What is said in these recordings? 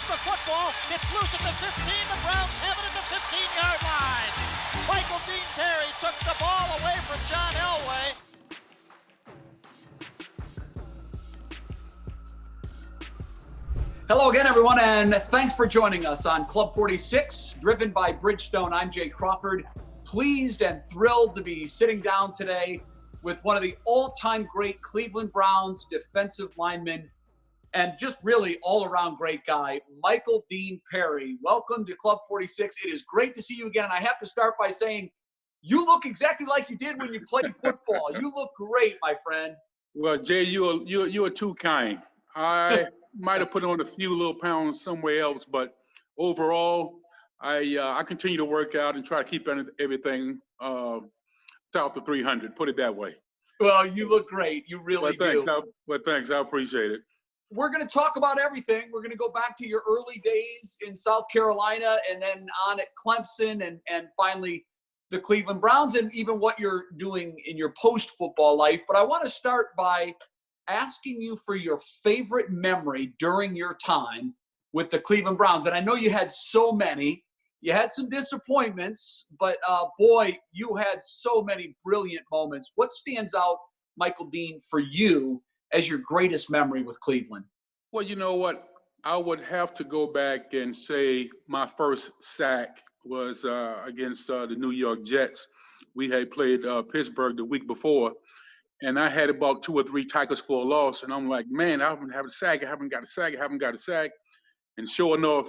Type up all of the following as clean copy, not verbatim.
gets the football. It's loose at the 15. The Browns have it at the 15-yard line. Michael Dean Perry took the ball away from John Elway. Hello again, everyone, and thanks for joining us on Club 46, driven by Bridgestone. I'm Jay Crawford, pleased and thrilled to be sitting down today with one of the all-time great Cleveland Browns defensive linemen and just really all-around great guy, Michael Dean Perry. Welcome to Club 46. It is great to see you again, and I have to start by saying you look exactly like you did when you played football. You look great, my friend. Well, Jay, you are too kind. I might have put on a few little pounds somewhere else, but overall, I continue to work out and try to keep everything south of 300. Put it that way. Well, you look great. You really do. Thanks. I appreciate it. We're going to talk about everything. We're going to go back to your early days in South Carolina and then on at Clemson and finally the Cleveland Browns and even what you're doing in your post-football life. But I want to start by asking you for your favorite memory during your time with the Cleveland Browns. And I know you had so many. You had some disappointments, but boy, you had so many brilliant moments. What stands out, Michael Dean, for you as your greatest memory with Cleveland? Well, you know what? I would have to go back and say my first sack was against the New York Jets. We had played Pittsburgh the week before, and I had about 2 or 3 tackles for a loss. And I'm like, man, I haven't had a sack. I haven't got a sack. And sure enough,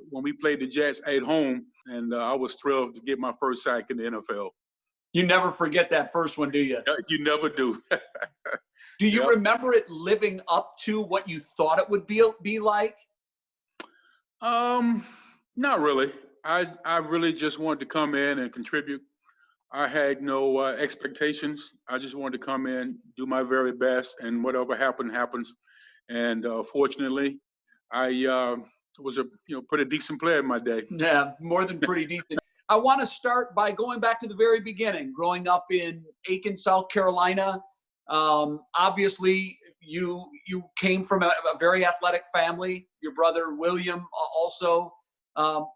when we played the Jets at home, and I was thrilled to get my first sack in the NFL. You never forget that first one, do you? You never do. Do you remember it living up to what you thought it would be like? Not really. I really just wanted to come in and contribute. I had no expectations. I just wanted to come in, do my very best, and whatever happens. And fortunately, I was a pretty decent player in my day. Yeah, more than pretty decent. I want to start by going back to the very beginning, growing up in Aiken, South Carolina. Obviously, you came from a very athletic family. Your brother William also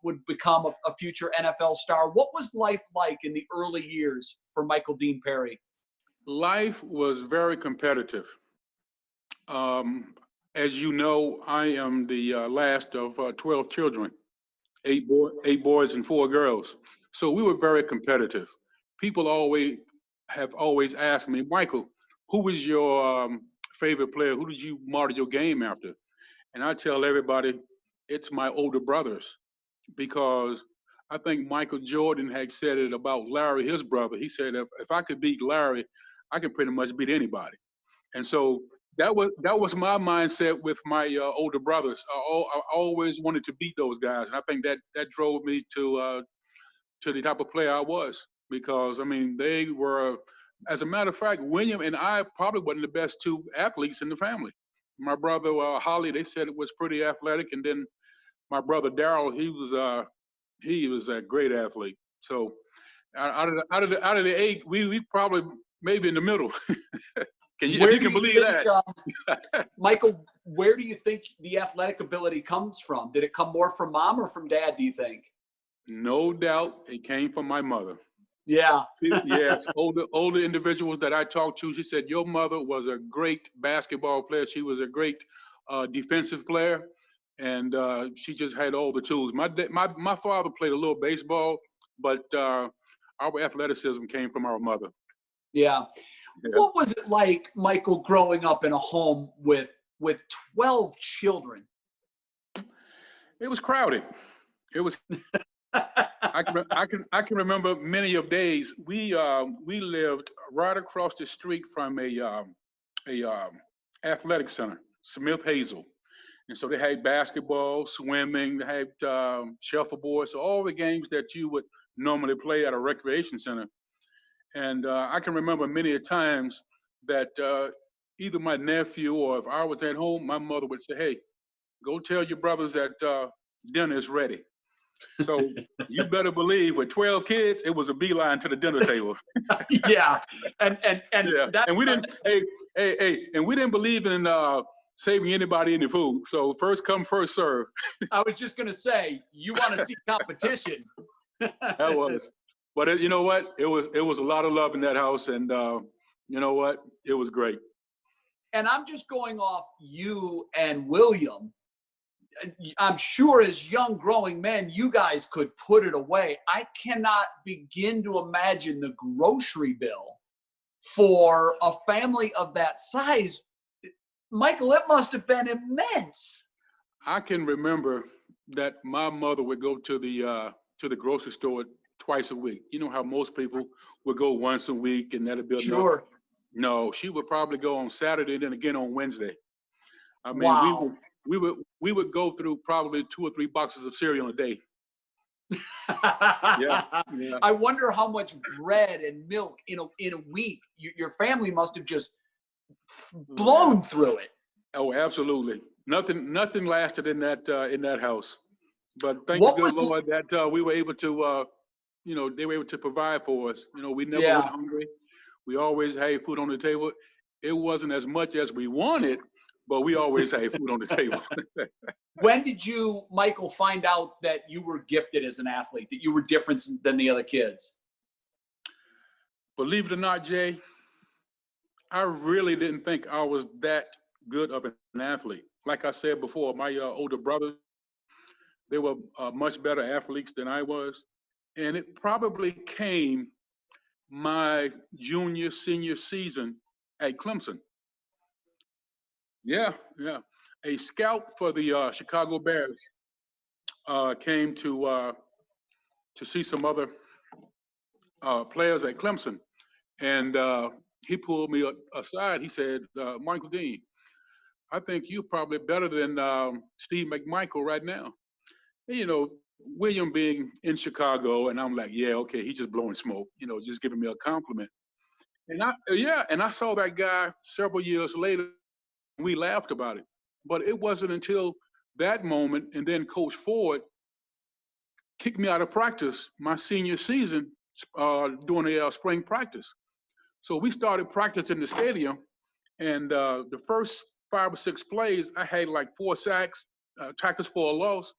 would become a future NFL star. What was life like in the early years for Michael Dean Perry? Life was very competitive. As you know, I am the last of 12 children, 8 boys and 4 girls. So we were very competitive. People have always asked me, Michael, who was your favorite player? Who did you model your game after? And I tell everybody, it's my older brothers, because I think Michael Jordan had said it about Larry, his brother. He said, if I could beat Larry, I could pretty much beat anybody. And so that was my mindset with my older brothers. I always wanted to beat those guys, and I think that drove me to the type of player I was, because I mean they were. As a matter of fact, William and I probably wasn't the best 2 athletes in the family. My brother Holly, they said it was pretty athletic, and then my brother Darryl, he was a great athlete. So out of the 8, we probably maybe in the middle. If you can believe that. Michael, where do you think the athletic ability comes from? Did it come more from mom or from dad, do you think? No doubt it came from my mother. Yeah. Yes, older individuals that I talked to, she said, your mother was a great basketball player. She was a great defensive player, and she just had all the tools. My father played a little baseball, but our athleticism came from our mother. Yeah. What was it like, Michael, growing up in a home with 12 children? It was crowded. It was. I can remember many of days. We lived right across the street from a athletic center, Smith Hazel, and so they had basketball, swimming, they had shuffleboard, so all the games that you would normally play at a recreation center. And I can remember many a times that either my nephew or if I was at home, my mother would say, "Hey, go tell your brothers that dinner is ready." So you better believe with 12 kids, it was a beeline to the dinner table. Yeah. And yeah. And we didn't, and we didn't believe in saving anybody any food. So first come, first serve. I was just going to say, you want to see competition. That was. But you know what? It was a lot of love in that house, and you know what? It was great. And I'm just going off you and William. I'm sure as young growing men, you guys could put it away. I cannot begin to imagine the grocery bill for a family of that size. Michael, it must have been immense. I can remember that my mother would go to the grocery store twice a week. You know how most people would go once a week, and that'd be enough. Sure. No, she would probably go on Saturday and then again on Wednesday. I mean, Wow. we would go through probably 2 or 3 boxes of cereal a day. Yeah. I wonder how much bread and milk in a week your family must have just blown through it. Oh, absolutely. Nothing lasted in that house. But thank the good Lord that we were able to, they were able to provide for us. We never went hungry. We always had food on the table. It wasn't as much as we wanted, but we always had food on the table. When did you, Michael, find out that you were gifted as an athlete, that you were different than the other kids? Believe it or not, Jay, I really didn't think I was that good of an athlete. Like I said before, my older brothers, they were much better athletes than I was. And it probably came my junior, senior season at Clemson. Yeah. A scout for the Chicago Bears came to see some other players at Clemson. And he pulled me aside. He said, Michael Dean, I think you're probably better than Steve McMichael right now. And, William being in Chicago, and I'm like, yeah, okay, he's just blowing smoke, just giving me a compliment. And I saw that guy several years later, and we laughed about it. But it wasn't until that moment, and then Coach Ford kicked me out of practice my senior season during a spring practice. So we started practice in the stadium, and the first 5 or 6 plays, I had like 4 sacks, tackles for a loss.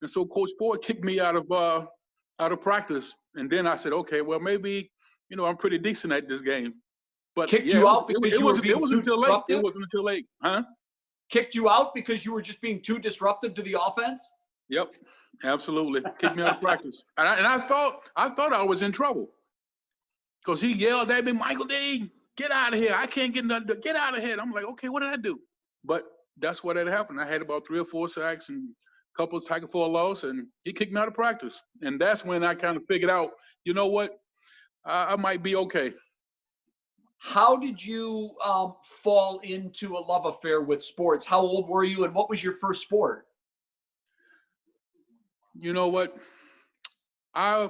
And so Coach Ford kicked me out of practice. And then I said, okay, well, maybe, I'm pretty decent at this game. But kicked you out because you were being too disruptive? It wasn't until late. Huh? Kicked you out because you were just being too disruptive to the offense? Yep, absolutely. Kicked me out of practice. And I thought I was in trouble. Because he yelled at me, Michael Dean, get out of here. I can't get nothing. Get out of here. I'm like, okay, what did I do? But that's what had happened. I had about 3 or 4 sacks and a couple of tackles for a loss, and he kicked me out of practice. And that's when I kind of figured out, you know what? I might be okay. How did you fall into a love affair with sports? How old were you, and what was your first sport? You know what? I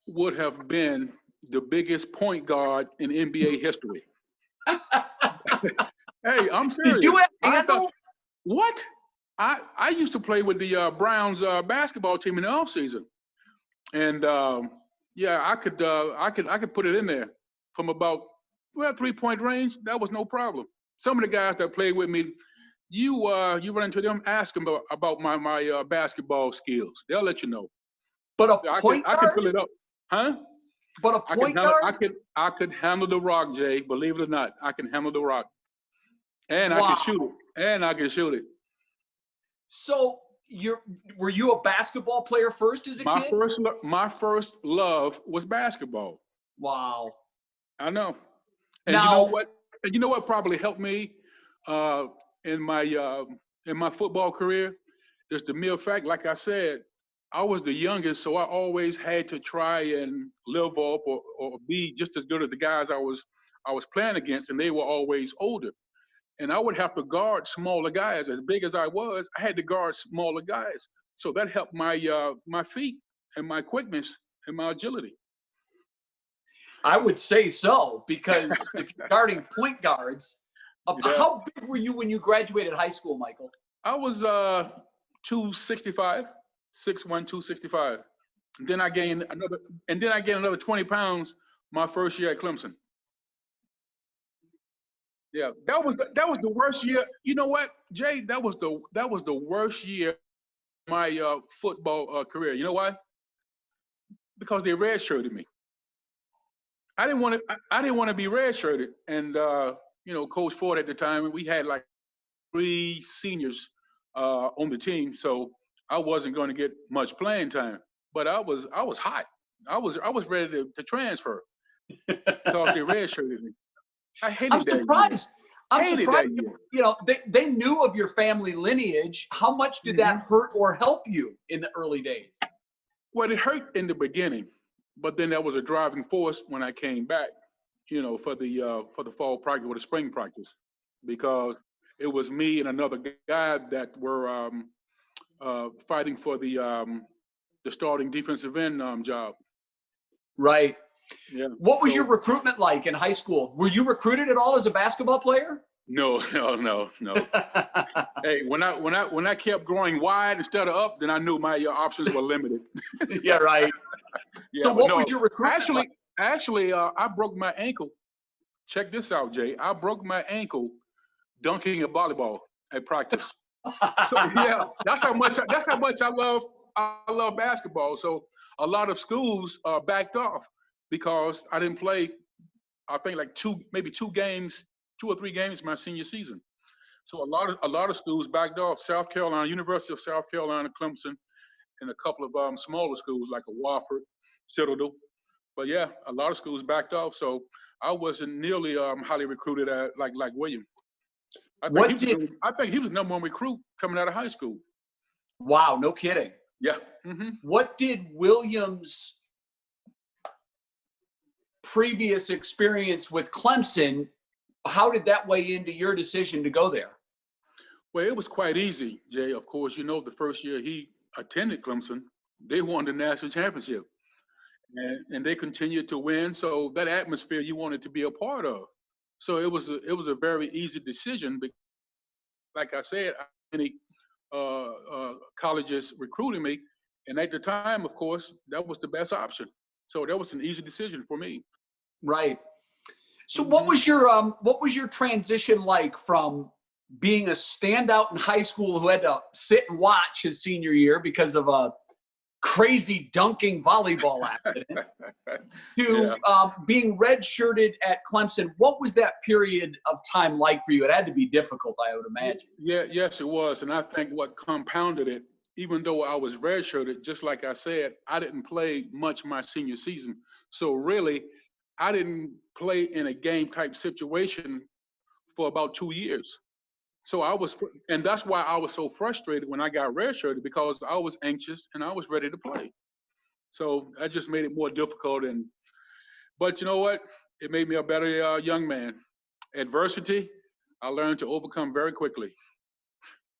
would have been the biggest point guard in NBA history. Hey, I'm serious. Did you have handles? What? I used to play with the Browns basketball team in the offseason. And I could put it in there from about 3-point range. That was no problem. Some of the guys that played with me, you run into them, ask them about my basketball skills. They'll let you know. But point guard? I could fill it up. Huh? But a point guard? I could handle the rock, Jay. Believe it or not, I can handle the rock. And I can shoot it. So were you a basketball player first as a kid? My first love was basketball. Wow. I know. And you know what probably helped me in my football career is the mere fact, like I said, I was the youngest, so I always had to try and live up or be just as good as the guys I was playing against, and they were always older. And I would have to guard smaller guys. As big as I was, I had to guard smaller guys. So that helped my feet and my quickness and my agility. I would say so, because if you're guarding point guards, how big were you when you graduated high school, Michael? I was 265, 6'1", 265. And then I gained another 20 pounds my first year at Clemson. Yeah, that was the worst year. You know what, Jay? That was the worst year of my football career. You know why? Because they redshirted me. I didn't want to be redshirted, and Coach Ford at the time, we had like three seniors on the team, so I wasn't going to get much playing time. But I was hot. I was ready to transfer because they redshirted me. I I'm hated that year. surprised. I'm Hated surprised. that year. They knew of your family lineage. How much did that Hmm. hurt or help you in the early days? Well, it hurt in the beginning, but then that was a driving force when I came back. For the fall practice or the spring practice, because it was me and another guy that were fighting for the starting defensive end job. Right. Yeah. What was your So recruitment like in high school? Were you recruited at all as a basketball player? no, no, no, no. Hey, when I kept growing wide instead of up, then I knew my options were limited. Yeah, right. Yeah, So but what no. was your recruitment like? Actually, I broke my ankle. Check this out, Jay. I broke my ankle dunking a volleyball at practice. So yeah, that's how much I love basketball. So a lot of schools backed off because I didn't play. I think like maybe 2 games, 2 or 3 games my senior season. So a lot of schools backed off. South Carolina, University of South Carolina, Clemson, and a couple of smaller schools like a Wofford, Citadel. But yeah, a lot of schools backed off. So I wasn't nearly highly recruited like William. I think he What was. did I think he was number one recruit coming out of high school. Wow, no kidding. Yeah. Hmm. What did Williams' previous experience with Clemson, how did that weigh into your decision to go there? Well, it was quite easy, Jay. Of course, the first year he attended Clemson, they won the national championship, and they continued to win. So that atmosphere you wanted to be a part of. So it was a very easy decision. Like I said, many colleges recruiting me, and at the time, of course, that was the best option. So that was an easy decision for me. Right. So Hmm. what was your transition like from being a standout in high school who had to sit and watch his senior year because of a crazy dunking volleyball accident to Yeah. being redshirted at Clemson? What was that period of time like for you? It had to be difficult, I would imagine. Yeah, yes, it was. And I think what compounded it, even though I was redshirted, just like I said, I didn't play much my senior season. So really, I didn't play in a game type situation for about 2 years. So and that's why I was so frustrated when I got redshirted because I was anxious and I was ready to play. So that just made it more difficult. But you know what? It made me a better young man. Adversity, I learned to overcome very quickly.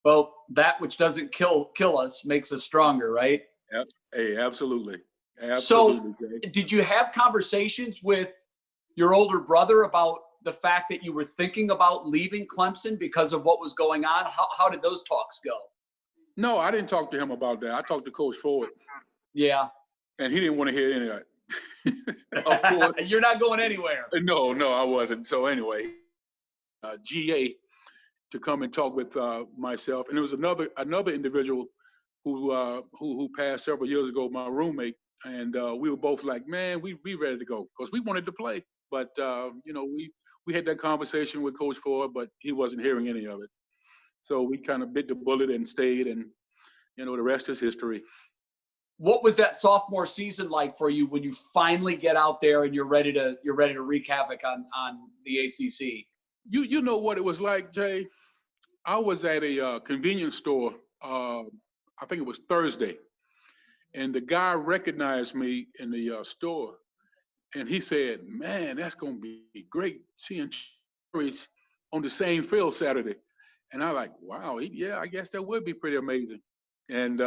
Well, that which doesn't kill us makes us stronger, right? Yep. Hey, absolutely. So, Absolutely, Jay. did you have conversations with your older brother about the fact that you were thinking about leaving Clemson because of what was going on? How did those talks go? No, I didn't talk to him about that. I talked to Coach Ford, Yeah. and he didn't want to hear any of that. Of course. You're not going anywhere. No, no, I wasn't. So anyway, GA to come and talk with myself, and there was another individual who passed several years ago, my roommate, and we were both like, man, we ready to go because we wanted to play, but we had that conversation with Coach Ford, but he wasn't hearing any of it. So we kind of bit the bullet and stayed, and the rest is history. What was that sophomore season like for you when you finally get out there and you're ready to wreak havoc on the ACC? You know what it was like, Jay? I was at a convenience store. I think it was Thursday, and the guy recognized me in the store, and he said, "Man, that's gonna be great seeing Cherries on the same field Saturday." And I like, wow, yeah, I guess that would be pretty amazing. And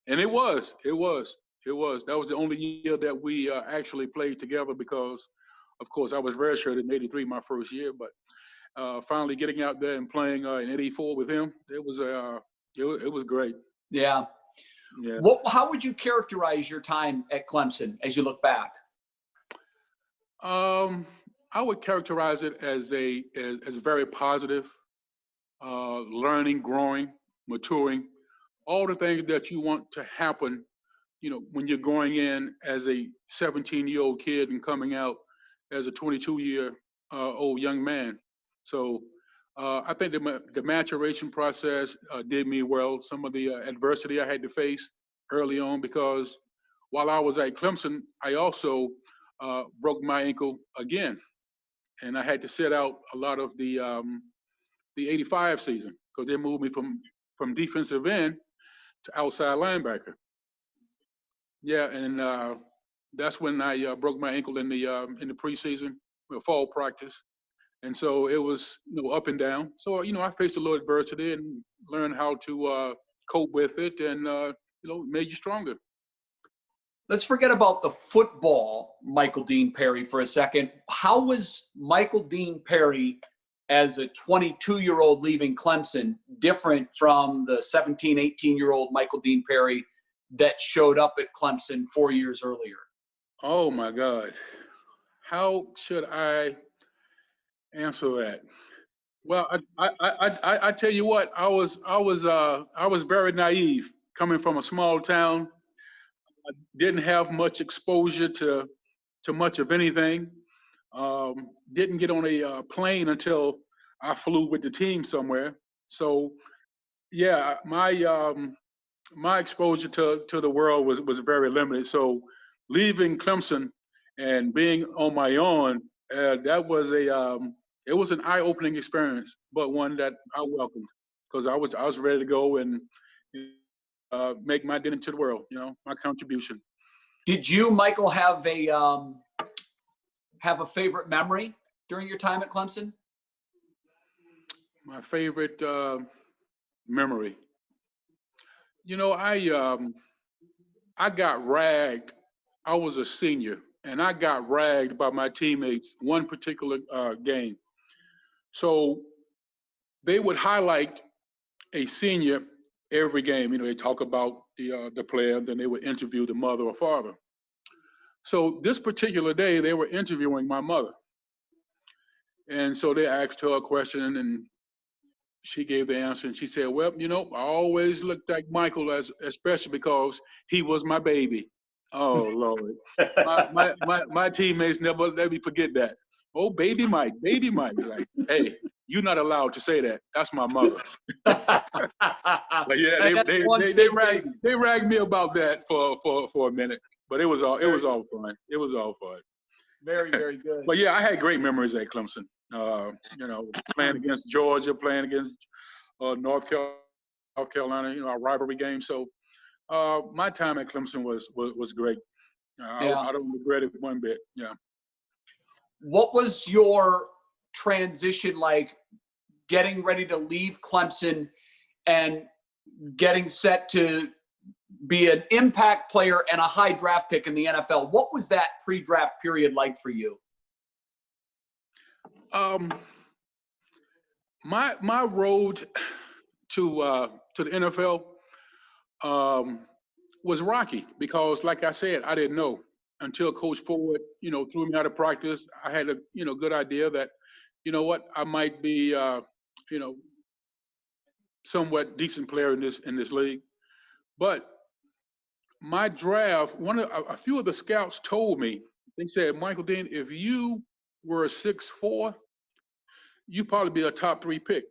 it was. That was the only year that we actually played together because, of course, I was redshirted in '83, my first year. But finally getting out there and playing in '84 with him, it was great. Yeah. Yeah. How would you characterize your time at Clemson as you look back? Um, I would characterize it as very positive, learning, growing, maturing, all the things that you want to happen, when you're going in as a 17-year-old kid and coming out as a 22-year-old young man. So I think the maturation process did me well. Some of the adversity I had to face early on, because while I was at Clemson, I also broke my ankle again, and I had to sit out a lot of the '85 season because they moved me from defensive end to outside linebacker. Yeah, and that's when I broke my ankle in the preseason, fall practice, and so it was up and down. So I faced a little adversity and learned how to cope with it, and made you stronger. Let's forget about the football, Michael Dean Perry, for a second. How was Michael Dean Perry as a 22-year-old leaving Clemson different from the 17, 18-year-old Michael Dean Perry that showed up at Clemson 4 years earlier? Oh my God. How should I answer that? Well, I tell you what, I was very naive coming from a small town. I didn't have much exposure to much of anything. Didn't get on a plane until I flew with the team somewhere. So yeah, my exposure to the world was very limited. So leaving Clemson and being on my own, that was it was an eye-opening experience, but one that I welcomed, because I was ready to go and make my dent into the world, my contribution. Did you, Michael, have a favorite memory during your time at Clemson? My favorite memory. I got ragged. I was a senior, and I got ragged by my teammates one particular game. So they would highlight a senior every game. They talk about the player, then they would interview the mother or father. So this particular day, they were interviewing my mother. And so they asked her a question, and she gave the answer, and she said, well, I always looked at Michael especially because he was my baby. Oh, Lord. my teammates never let me forget that. Oh, baby Mike. Like, hey, you're not allowed to say that. That's my mother. But yeah, they ragged me about that for a minute. But it was all fun. It was all fun. Very, very good. But yeah, I had great memories at Clemson. Playing against Georgia, playing against North Carolina, our rivalry game. So my time at Clemson was great. I don't regret it one bit. Yeah. What was your transition like, getting ready to leave Clemson and getting set to be an impact player and a high draft pick in the NFL? What was that pre-draft period like for you? My road to the NFL was rocky, because, like I said, I didn't know until Coach Ford, threw me out of practice. I had a good idea that, I might be somewhat decent player in this league. But my draft, a few of the scouts told me, they said, Michael Dean, if you were a 6'4", you'd probably be a top 3 pick.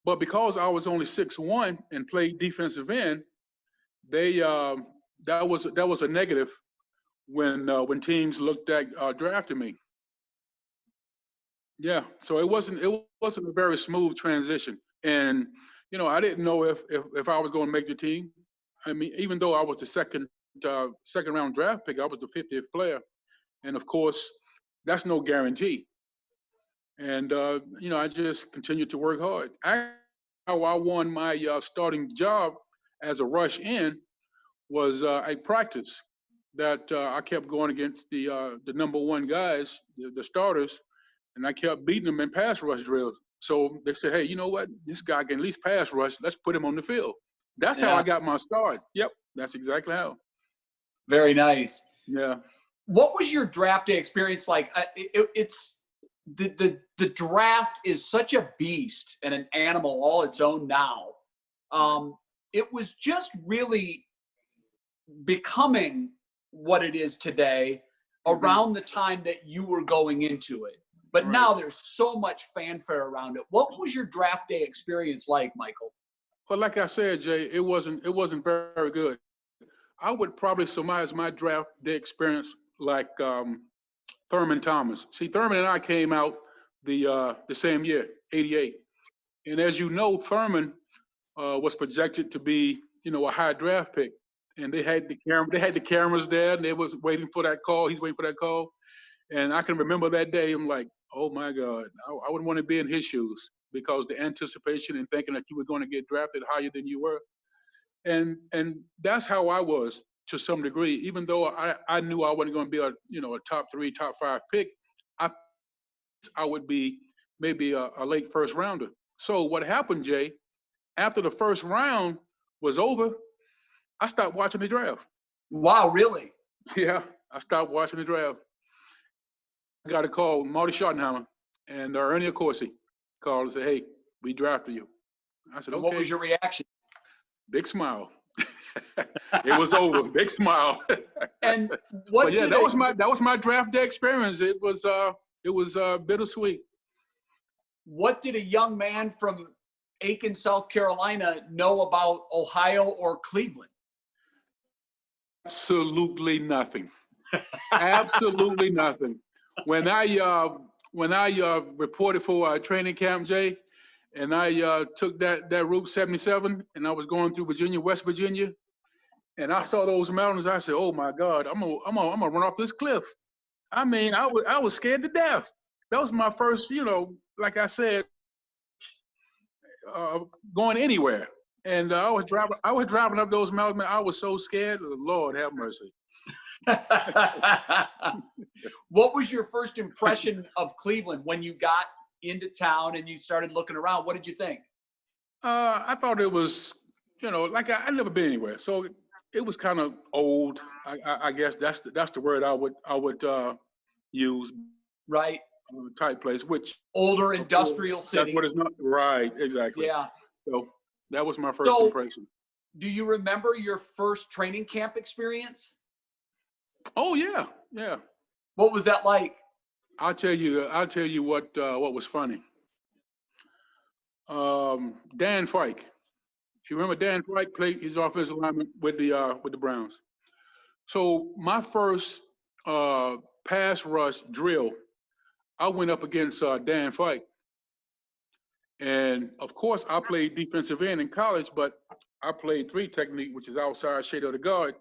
But because I was only 6'1" and played defensive end, that was a negative when teams looked at drafting me. Yeah, so it wasn't a very smooth transition, and I didn't know if I was going to make the team. I mean, even though I was the second round draft pick, I was the 50th player, and of course, that's no guarantee. And I just continued to work hard. How I won my starting job as a rush in was a practice that I kept going against the number one guys, the starters, and I kept beating them in pass rush drills. So they said, hey, you know what? This guy can at least pass rush. Let's put him on the field. That's how I got my start. Yep, that's exactly how. Very nice. Yeah. What was your draft day experience like? It's the draft is such a beast and an animal all its own now. It was just really becoming what it is today around the time that you were going into it. But now there's so much fanfare around it. What was your draft day experience like, Michael? Well, like I said, Jay, it wasn't very good. I would probably surmise my draft day experience like Thurman Thomas. See, Thurman and I came out the same year, '88, and as you know, Thurman was projected to be, a high draft pick, and they had the cameras there, and they was waiting for that call. He's waiting for that call, and I can remember that day. I'm like, oh my God, I wouldn't want to be in his shoes, because the anticipation and thinking that you were going to get drafted higher than you were, and that's how I was to some degree. Even though I knew I wasn't going to be a top 3, top 5 pick, I would be maybe a late first rounder. So what happened, Jay? After the first round was over, I stopped watching the draft. Wow, really? Yeah, I stopped watching the draft. I got a call, Marty Schottenheimer and Ernie Accorsi called and said, "Hey, we drafted you." I said, "Okay." What was your reaction? Big smile. It was over. Big smile. And what? But yeah, that was my draft day experience. It was bittersweet. What did a young man from Aiken, South Carolina, know about Ohio or Cleveland? Absolutely nothing. Absolutely nothing. When I reported for training camp, Jay, and I took that Route 77, and I was going through Virginia, West Virginia, and I saw those mountains. I said, "Oh my God, I'm gonna run off this cliff." I mean, I was scared to death. That was my first, like I said, going anywhere. And I was driving up those mountains. Man, I was so scared. Lord have mercy. What was your first impression of Cleveland when you got into town and you started looking around? What did you think? I thought it was, like I'd never been anywhere, so it was kind of old. I guess that's the word I would use. Right. Type place, which older industrial city. That's what it's not. Right. Exactly. Yeah. So that was my first impression. Do you remember your first training camp experience? Oh yeah, yeah. What was that like? I'll tell you what was funny. Dan Fike. If you remember, Dan Fike played his offensive lineman with the Browns. So my first pass rush drill, I went up against Dan Fike. And of course, I played defensive end in college, but I played 3 technique, which is outside shade of the guard,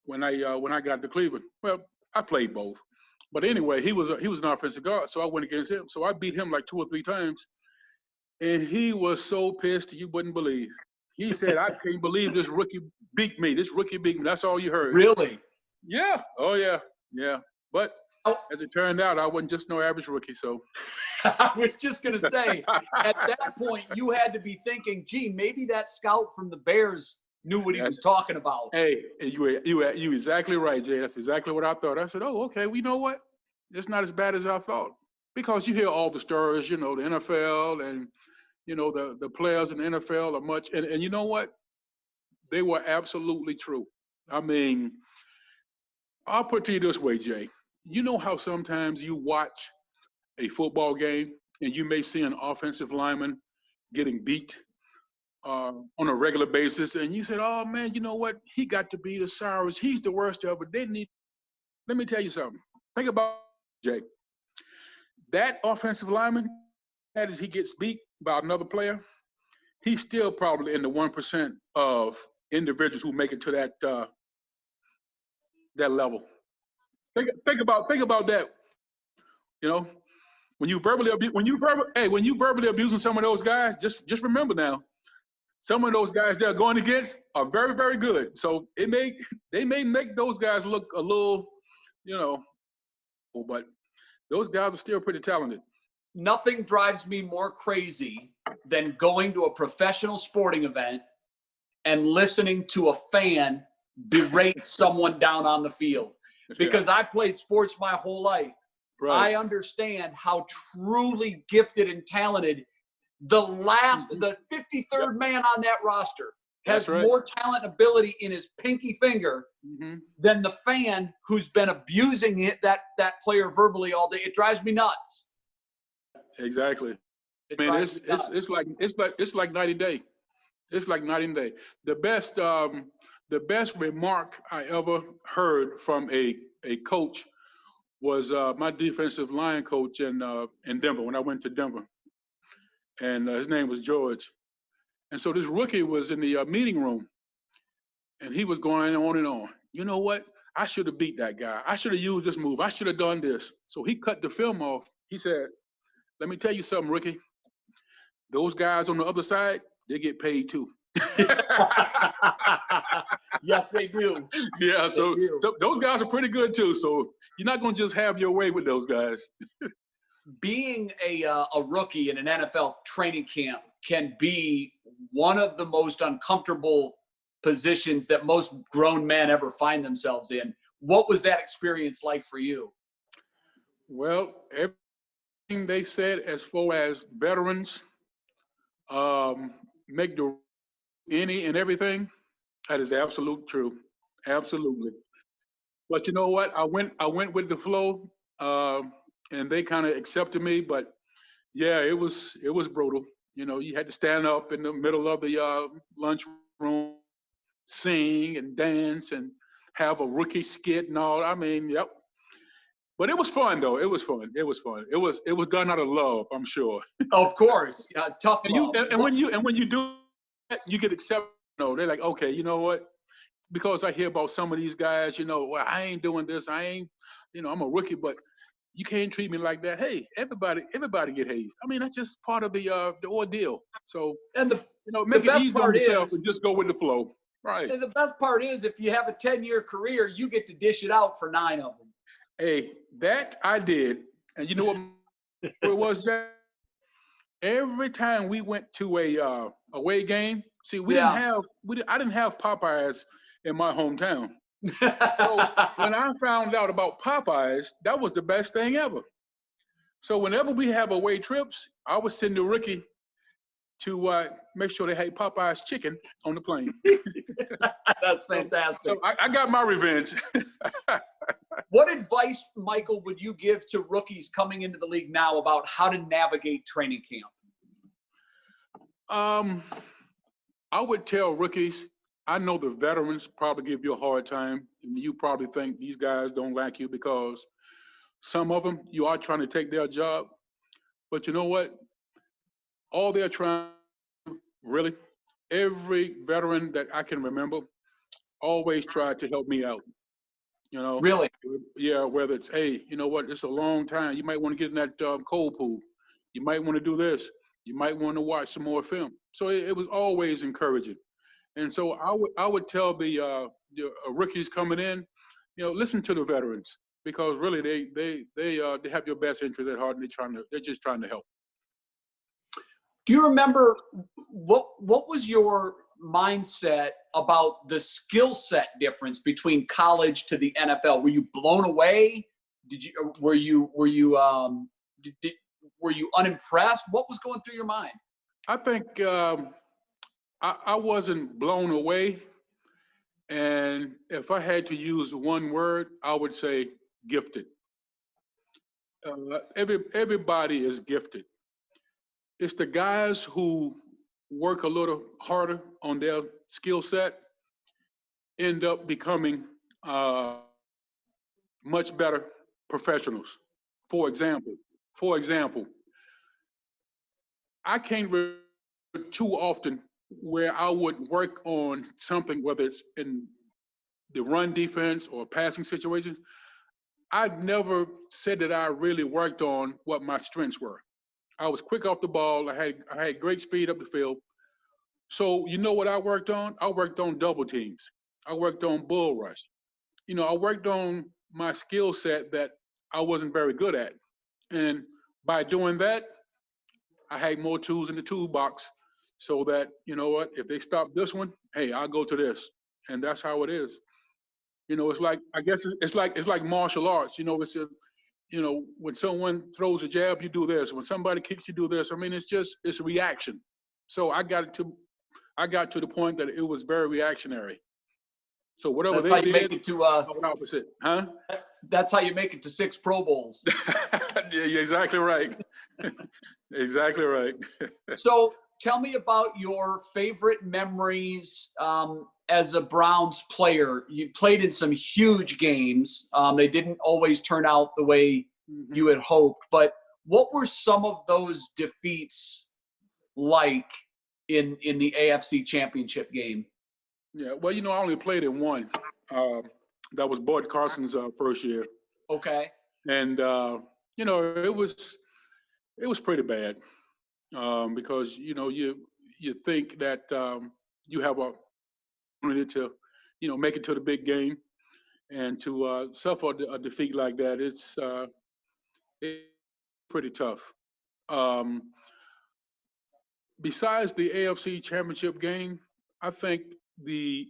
when I got to Cleveland. Well, I played both. But anyway, he was an offensive guard, so I went against him. So I beat him like 2 or 3 times. And he was so pissed you wouldn't believe. He said, "I can't believe this rookie beat me. This rookie beat me." That's all you heard. Really? Yeah. Oh, yeah. Yeah. But as it turned out, I wasn't just no average rookie, so. I was just going to say, at that point, you had to be thinking, gee, maybe that scout from the Bears knew what he was talking about. Hey, you exactly right, Jay. That's exactly what I thought. I said, "Oh, okay, well, you know what? It's not as bad as I thought." Because you hear all the stories, the NFL and, the players in the NFL are much, and you know what? They were absolutely true. I mean, I'll put it to you this way, Jay. You know how sometimes you watch a football game and you may see an offensive lineman getting beat on a regular basis, and you said, "Oh man, you know what? He got to be the Cyrus. He's the worst ever." Let me tell you something. Think about it, Jay. That offensive lineman, as he gets beat by another player, he's still probably in the 1% of individuals who make it to that level. Think about that. When you verbally abusing some of those guys, just remember now, some of those guys they're going against are very, very good. So they may make those guys look a little, but those guys are still pretty talented. Nothing drives me more crazy than going to a professional sporting event and listening to a fan berate someone down on the field. because I've played sports my whole life. Right. I understand how truly gifted and talented the 53rd man on that roster has more talent and ability in his pinky finger than the fan who's been abusing that player verbally all day. It drives me nuts. Exactly. It's like night and day. It's like night and day. The best remark I ever heard from a coach was my defensive line coach in Denver when I went to Denver, and his name was George. And so this rookie was in the meeting room, and he was going on and on. You know what? I should have beat that guy. I should have used this move. I should have done this. So he cut the film off. He said, "Let me tell you something, rookie. Those guys on the other side, they get paid too." Yes, they do. Yeah, so those guys are pretty good too. So you're not going to just have your way with those guys. Being a rookie in an NFL training camp can be one of the most uncomfortable positions that most grown men ever find themselves in. What was that experience like for you? Well, everything they said as far as veterans make the any and everything, that is absolute true. Absolutely. But you know what? I went with the flow, and they kind of accepted me. But yeah, it was brutal. You know, you had to stand up in the middle of the lunchroom, sing and dance, and have a rookie skit and all. I mean, yep. But it was fun though. It was fun. It was fun. It was done out of love, I'm sure. Of course, tough love. And when you do that, you get accepted. You know, they're like, okay, you know what? Because I hear about some of these guys, you know, well, I ain't doing this. I ain't, you know, I'm a rookie, but you can't treat me like that. Hey, everybody get hazed. I mean, that's just part of the ordeal. So, and make it easy on yourself and just go with the flow. Right. And the best part is, if you have a 10-year career, you get to dish it out for 9 of them. Hey, that I did. And you know what it was, that? Every time we went to a away game, see, I didn't have Popeyes in my hometown. So when I found out about Popeyes, that was the best thing ever. So whenever we have away trips, I would send the rookie to make sure they had Popeyes chicken on the plane. That's fantastic. So I got my revenge. What advice, Michael, would you give to rookies coming into the league now about how to navigate training camp? I would tell rookies, I know the veterans probably give you a hard time, and you probably think these guys don't like you because some of them, you are trying to take their job. But you know what? All they're trying, really, every veteran that I can remember always tried to help me out. You know? Really? Yeah, whether it's, hey, you know what? It's a long time. You might want to get in that cold pool. You might want to do this. You might want to watch some more film. So it was always encouraging. And so I would tell the rookies coming in, you know, listen to the veterans, because really they have your best interest at heart, and they're just trying to help. Do you remember what was your mindset about the skill set difference between college to the NFL? Were you blown away? Were you unimpressed? What was going through your mind? I think I wasn't blown away. And if I had to use one word, I would say gifted. Everybody is gifted. It's the guys who work a little harder on their skill set end up becoming much better professionals. For example, I can't remember too often where I would work on something, whether it's in the run defense or passing situations. I'd never said that I really worked on what my strengths were. I was quick off the ball. I had great speed up the field. So you know what I worked on? I worked on double teams. I worked on bull rush. You know, I worked on my skill set that I wasn't very good at. And by doing that, I had more tools in the toolbox, so that, you know what, if they stop this one, hey, I'll go to this. And that's how it is. You know, it's like, I guess it's like martial arts. You know, when someone throws a jab, you do this. When somebody kicks, you do this. I mean, it's reaction. So I got to the point that it was very reactionary. So whatever That's they how you did, make it to opposite, huh? that's how you make it to 6 Pro Bowls. Yeah, you're exactly right. Exactly right. So tell me about your favorite memories as a Browns player. You played in some huge games. They didn't always turn out the way you had hoped, but what were some of those defeats like in the AFC Championship game? Yeah, well, you know, I only played in one. That was Bud Carson's first year, Okay. and you know, it was pretty bad because you know you think that you have a opportunity to make it to the big game, and to suffer a defeat like that, it's pretty tough. Um, Besides the AFC Championship game, I think the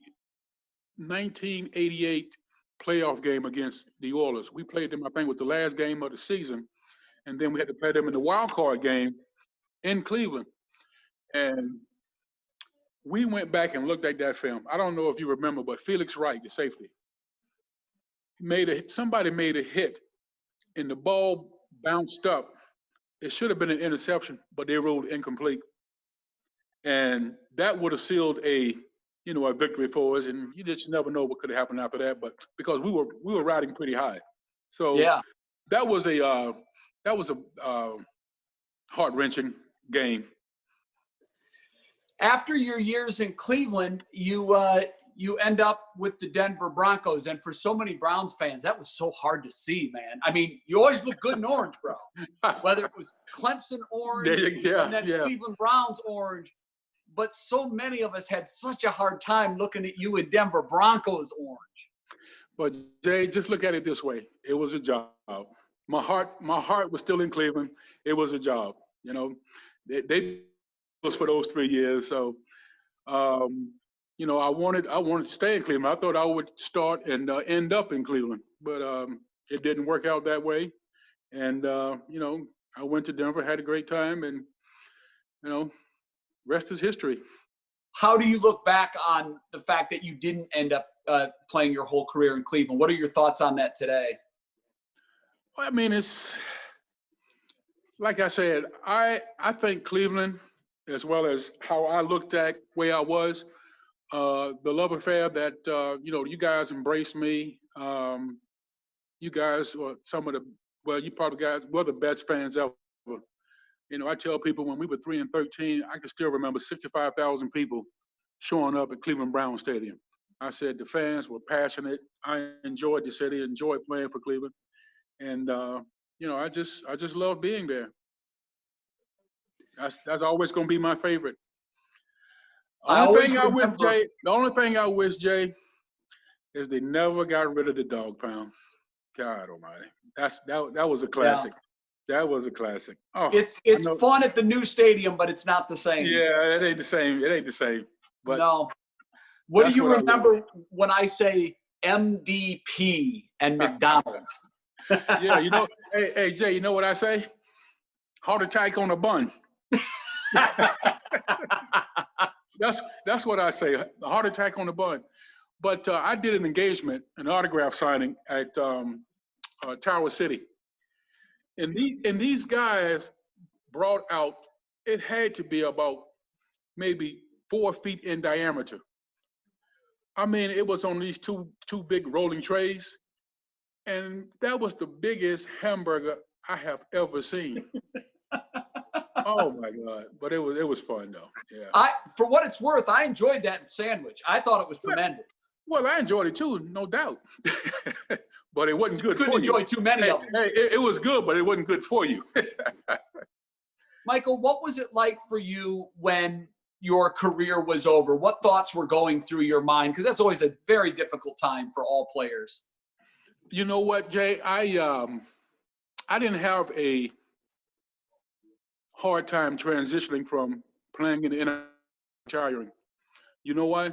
1988 playoff game against the Oilers. We played them, I think, with the last game of the season, and then we had to play them in the wild card game in Cleveland. And we went back and looked at that film. I don't know if you remember, but Felix Wright, the safety, somebody made a hit, and the ball bounced up. It should have been an interception, but they ruled incomplete, and that would have sealed a victory for us. And you just never know what could have happened after that. But because we were riding pretty high, so Yeah. that was a heart-wrenching game. After your years in Cleveland, you end up with the Denver Broncos, and for so many Browns fans, that was so hard to see, man. I mean, you always look good in orange, bro. Whether it was Clemson orange and then Cleveland Browns orange, but so many of us had such a hard time looking at you in Denver Broncos orange. But Jay, just look at it this way: it was a job. My heart was still in Cleveland. It was a job. You know, they was for those 3 years. So, you know, I wanted to stay in Cleveland. I thought I would start and end up in Cleveland, but it didn't work out that way. And you know, I went to Denver, had a great time, and you know, rest is history. How do you look back on the fact that you didn't end up playing your whole career in Cleveland? What are your thoughts on that today? Well, I mean, it's like I said, I think Cleveland, as well as how I looked at where I was, the love affair that you guys embraced me. You guys are some of you probably guys were the best fans ever. You know, I tell people when we were 3-13, I can still remember 65,000 people showing up at Cleveland Brown Stadium. I said the fans were passionate. I enjoyed the city, enjoyed playing for Cleveland, and you know, I just love being there. That's always going to be my favorite. The only thing I wish, Jay, is they never got rid of the dog pound. God almighty. That was a classic. Yeah. That was a classic. Oh, it's fun at the new stadium, but it's not the same. Yeah, it ain't the same. It ain't the same. But no. What do you remember when I say MDP and McDonald's? Yeah, you know, hey Jay, you know what I say? Heart attack on a bun. That's what I say. A heart attack on the bun. But I did an engagement, an autograph signing at Tower City, and these guys brought out. It had to be about maybe 4 feet in diameter. I mean, it was on these two big rolling trays, and that was the biggest hamburger I have ever seen. Oh my God! But it was fun though. Yeah. For what it's worth, I enjoyed that sandwich. I thought it was tremendous. Well, I enjoyed it too, no doubt. But it wasn't good for you. Couldn't enjoy too many of them. Hey, it was good, but it wasn't good for you. Michael, what was it like for you when your career was over? What thoughts were going through your mind? Because that's always a very difficult time for all players. You know what, Jay? I didn't have a hard time transitioning from playing in the NFL to retiring. You know why?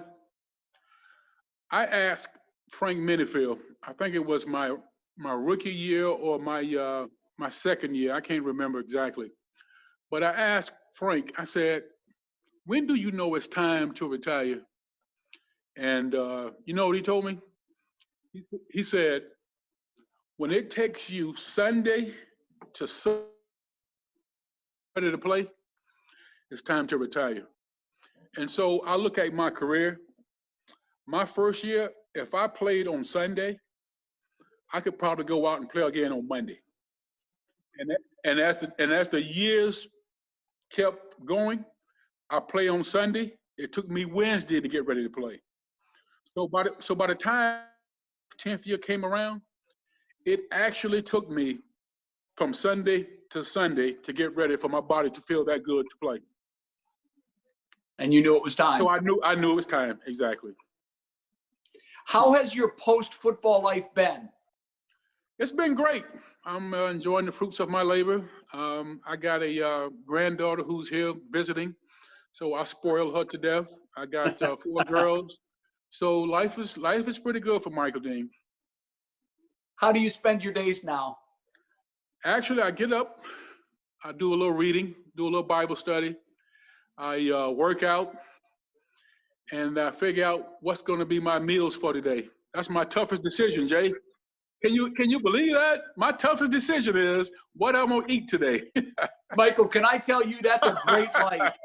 I asked Frank Minifield. I think it was my rookie year or my second year. I can't remember exactly. But I asked Frank, I said, when do you know it's time to retire? And you know what he told me? He said, when it takes you Sunday to Sunday to play, it's time to retire. And so I look at my career. My first year, if I played on Sunday, I could probably go out and play again on Monday. And as the years kept going, I play on Sunday. It took me Wednesday to get ready to play. So by the time 10th year came around, it actually took me from Sunday to Sunday to get ready for my body to feel that good to play. And you knew it was time. So I knew it was time, exactly. How has your post-football life been? It's been great. I'm enjoying the fruits of my labor. I got a granddaughter who's here visiting, so I spoil her to death. I got 4 girls, so life is pretty good for Michael Dean. How do you spend your days now? Actually, I get up, I do a little reading, do a little Bible study, I work out, and I figure out what's going to be my meals for today. That's my toughest decision, Jay. Can you believe that? My toughest decision is what I'm gonna eat today. Michael, can I tell you that's a great life?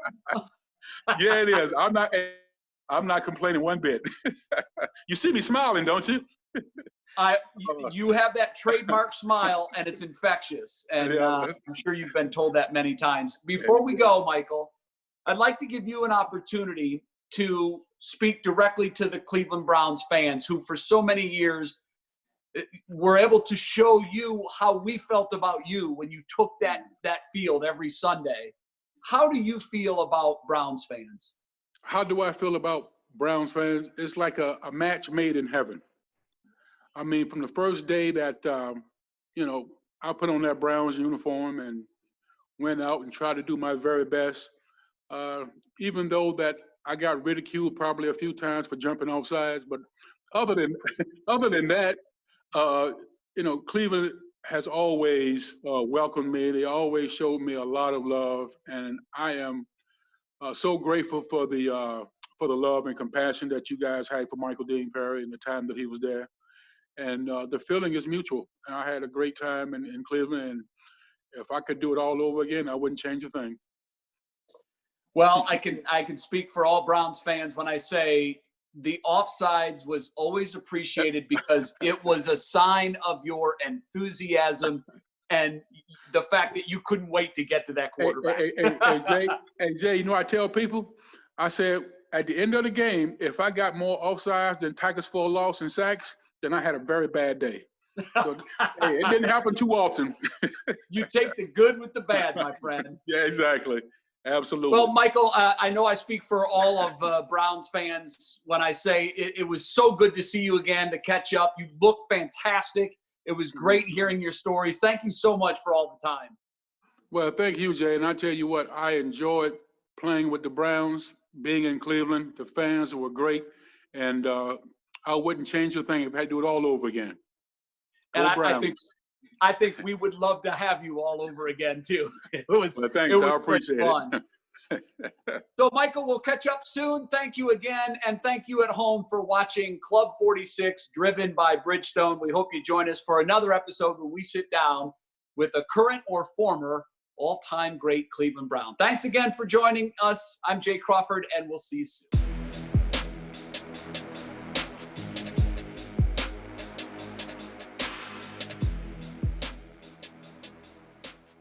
Yeah, it is. I'm not complaining one bit. You see me smiling, don't you? You have that trademark smile, and it's infectious. And I'm sure you've been told that many times. Before we go, Michael, I'd like to give you an opportunity to speak directly to the Cleveland Browns fans who for so many years were able to show you how we felt about you when you took that field every Sunday. How do you feel about Browns fans? How do I feel about Browns fans? It's like a match made in heaven. I mean, from the first day that, I put on that Browns uniform and went out and tried to do my very best, even though that I got ridiculed probably a few times for jumping off sides. But other than that, Cleveland has always welcomed me. They always showed me a lot of love, and I am so grateful for the love and compassion that you guys had for Michael Dean Perry in the time that he was there. And the feeling is mutual. And I had a great time in Cleveland, and if I could do it all over again, I wouldn't change a thing. Well, I can speak for all Browns fans when I say the offsides was always appreciated because it was a sign of your enthusiasm and the fact that you couldn't wait to get to that quarterback. Hey, Jay, I tell people, I said, at the end of the game, if I got more offsides than tackles for a loss and sacks, then I had a very bad day. So, hey, it didn't happen too often. You take the good with the bad, my friend. Yeah, exactly. Absolutely. Well, Michael, I know I speak for all of Browns fans when I say it was so good to see you again, to catch up. You look fantastic. It was great hearing your stories. Thank you so much for all the time. Well, thank you, Jay. And I tell you what, I enjoyed playing with the Browns, being in Cleveland. The fans were great. And I wouldn't change a thing if I had to do it all over again. And I think we would love to have you all over again too. Well, thanks. I appreciate it. So, Michael, we'll catch up soon. Thank you again, and thank you at home for watching Club 46, driven by Bridgestone. We hope you join us for another episode where we sit down with a current or former all-time great Cleveland Brown. Thanks again for joining us. I'm Jay Crawford, and we'll see you soon.